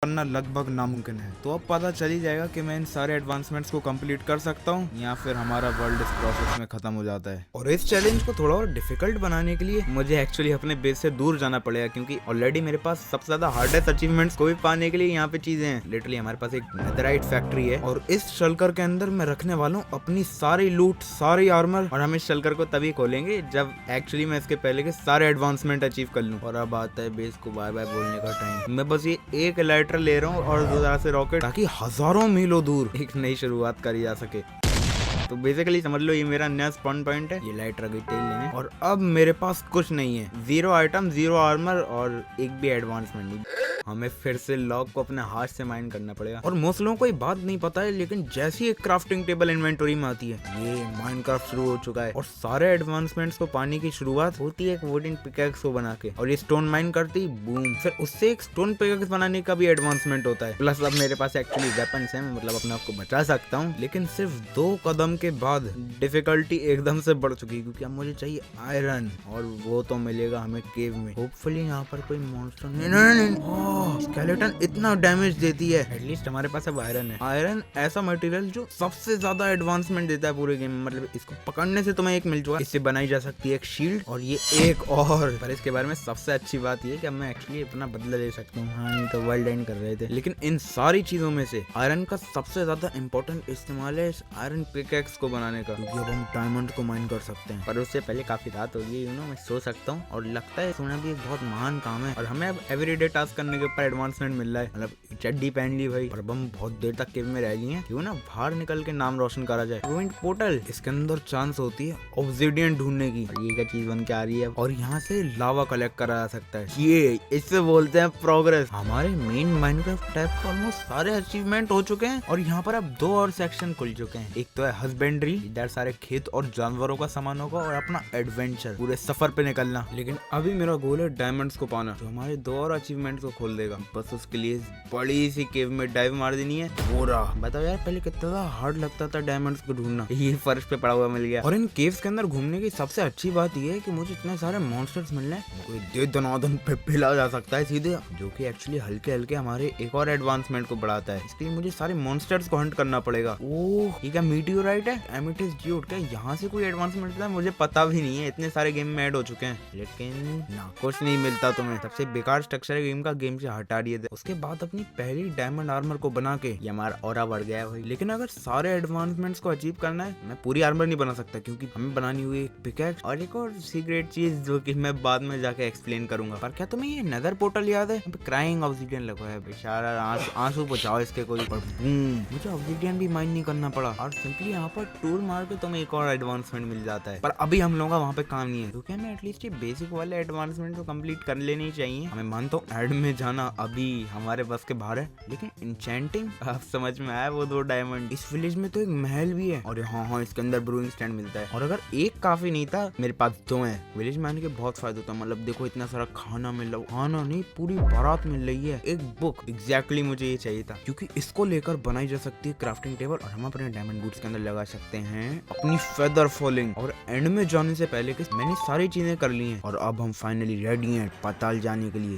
करना लगभग नामुमकिन है। तो अब पता चल ही जाएगा कि मैं इन सारे एडवांसमेंट्स को कंप्लीट कर सकता हूँ या फिर हमारा वर्ल्ड इस प्रोसेस में खत्म हो जाता है। और इस चैलेंज को थोड़ा और डिफिकल्ट बनाने के लिए मुझे एक्चुअली अपने बेस से दूर जाना पड़ेगा, क्योंकि ऑलरेडी मेरे पास सबसे ज्यादा हार्डेस्ट अचीवमेंट्स को भी पाने के लिए यहाँ पे चीजें हैं। लिटरली हमारे पास एक नेदराइट फैक्ट्री है और इस शल्कर के अंदर मैं रखने वाला हूँ अपनी सारी लूट, सारी आर्मर। और हम इस शल्कर को तभी खोलेंगे जब एक्चुअली मैं इसके पहले के सारे एडवांसमेंट अचीव कर लूँ। और अब आता है बेस को बाय बाय बोलने का टाइम। मैं बस ये एक लाइटर ले रहा हूँ और 2000 से रॉकेट, ताकि हजारों मीलों दूर एक नई शुरुआत करी जा सके। तो बेसिकली समझ लो ये मेरा नया स्पॉन पॉइंट है। ये लाइट रख तेल लेने और अब मेरे पास कुछ नहीं है, 0 आइटम, 0 आर्मर और एक भी एडवांसमेंट नहीं। हमें फिर से लॉग को अपने हाथ से माइन करना पड़ेगा। और मोस्ट लोगों को ये बात नहीं पता है, लेकिन जैसी एक क्राफ्टिंग टेबल इन्वेंटरी में आती है ये माइनक्राफ्ट शुरू हो चुका है और सारे एडवांसमेंट्स को पाने की शुरुआत होती है एक वुडन पिकैक्स को बना के। और ये स्टोन माइन करती बूम, फिर उससे एक स्टोन पिकैक्स बनाने का भी एडवांसमेंट होता है। प्लस अब मेरे पास एक्चुअली वेपन्स है, मतलब अपने आप को बचा सकता हूँ। लेकिन सिर्फ 2 कदम के बाद डिफिकल्टी एकदम से बढ़ चुकी है, क्योंकि अब मुझे चाहिए आयरन और वो तो मिलेगा हमें केव में। होपफुली यहाँ पर कोई मॉन्स्टर नहीं। स्केलेटन इतना डैमेज देती है, एटलीस्ट हमारे पास अब आयरन है। आयरन ऐसा मटेरियल जो सबसे ज्यादा एडवांसमेंट देता है पूरे गेम में, मतलब इसको पकड़ने से तुम्हें एक मिल चुका है। इससे बनाई जा सकती है एक शील्ड और ये एक और। पर इसके बारे में सबसे अच्छी बात ये कि अब मैं एक्चुअली अपना बदला ले सकता हूँ। हाँ नहीं तो वर्ल्ड एंड कर रहे थे। लेकिन इन सारी चीजों में से आयरन का सबसे ज्यादा इंपॉर्टेंट इस्तेमाल है इस आयरन पिकैक्स को बनाने का, क्योंकि अब हम डायमंड को माइन कर सकते हैं। पर उससे पहले काफी रात हो गई, मैं सो सकता हूँ। और लगता है सोना भी एक बहुत महान काम है। और हमें अब एवरीडे टास्क करने के ऊपर एडवांसमेंट मिल रहा है, मतलब चड्डी पहन ली भाई। और अब हम बहुत देर तक केव में रह लिए हैं, क्यों ना बाहर निकल के नाम रोशन करा जाए। रूइंड पोर्टल, इसके अंदर चांस होती है ऑब्सिडियन ढूंढने की। और ये क्या चीज बन के आ रही है, और यहाँ से लावा कलेक्ट करा जा सकता है। ये इससे बोलते हैं प्रोग्रेस। हमारे मेन माइनक्राफ्ट टैब के ऑलमोस्ट सारे अचीवमेंट हो चुके हैं और यहाँ पर अब 2 और सेक्शन खुल चुके हैं। एक तो है हस्बेंड्री, इधर सारे खेत और जानवरों का सामान होगा, और अपना एडवेंचर, पूरे सफर पे निकलना। लेकिन अभी मेरा गोल है डायमंड्स को पाना, जो हमारे 2 और अचीवमेंट्स को खोल देगा। बस उसके लिए बड़ी सी केव में डाइव मार देनी है पूरा। बताओ यार पहले कितना हार्ड लगता था डायमंड्स को ढूंढना, ये फर्श पे पड़ा हुआ मिल गया। और इन केव्स के अंदर घूमने की सबसे अच्छी बात ये है कि मुझे इतने सारे मॉन्स्टर्स मिल रहे हैं, कोई दे दनादन पे पिला जा सकता है सीधे, जो कि एक्चुअली हल्के हल्के हमारे एक और एडवांसमेंट को बढ़ाता है। इसके लिए मुझे सारे मॉन्स्टर्स को हंट करना पड़ेगा। ओह ये क्या मीटियोराइट है, एमेथिस्ट ज्यूट, क्या यहाँ से कोई एडवांसमेंट मिलता है? मुझे पता भी नहीं है, इतने सारे गेम में ऐड हो चुके हैं। लेकिन ना कुछ नहीं मिलता तुम्हें। सबसे बेकार स्ट्रक्चर गेम का गेम से हटा दिए थे। उसके बाद अपनी पहली डायमंड आर्मर को बना के ये हमारा ऑरा बढ़ गया है भाई। लेकिन अगर सारे एडवांसमेंट्स को अचीव करना है, मैं पूरी आर्मर नहीं बना सकता, क्योंकि हमें बनानी हुई एक पिकैक्स और एक और सीक्रेट चीज जो कि मैं बाद में जाके एक्सप्लेन करूंगा। पर क्या तुम्हें ये नेदर पोर्टल याद है? क्राइंग ऑब्सिडियन लगा है बेचारा, आंसू बचाओ इसके कोई। पर मुझे ऑब्सिडियन भी माइन नहीं करना पड़ा और सिंपली यहाँ पर टूर मार के तुम्हें एक और एडवांसमेंट मिल जाता है। पर अभी हम लोगों का वहाँ पे काम नहीं है, क्योंकि हमें एटलीस्ट ये बेसिक वाले एडवांसमेंट को कंप्लीट कर लेनी चाहिए। हमें मानता हूँ एड में जाना अभी हमारे बस के बाहर है, लेकिन इंचेंटिंग अब समझ में आया। वो 2 डायमंड, इस विलेज में तो एक महल भी है और हाँ इसके अंदर ब्रूइंग स्टैंड मिलता है। और अगर एक काफी नहीं था, मेरे पास 2 है। विलेज में आने के बहुत फायदा होता है, मतलब देखो इतना सारा खाना मिल रहा है, खाना नहीं पूरी बारात मिल रही है। एक बुक, एग्जैक्टली मुझे ये चाहिए था, क्योंकि इसको लेकर बनाई जा सकती है क्राफ्टिंग टेबल और हम अपने डायमंड बूट्स के अंदर लगा सकते हैं अपनी फेदर फॉलिंग। और एंड में जाने से पहले मैंने सारी चीजें कर ली हैं और अब हम फाइनली रेडी हैं पाताल जाने के लिए।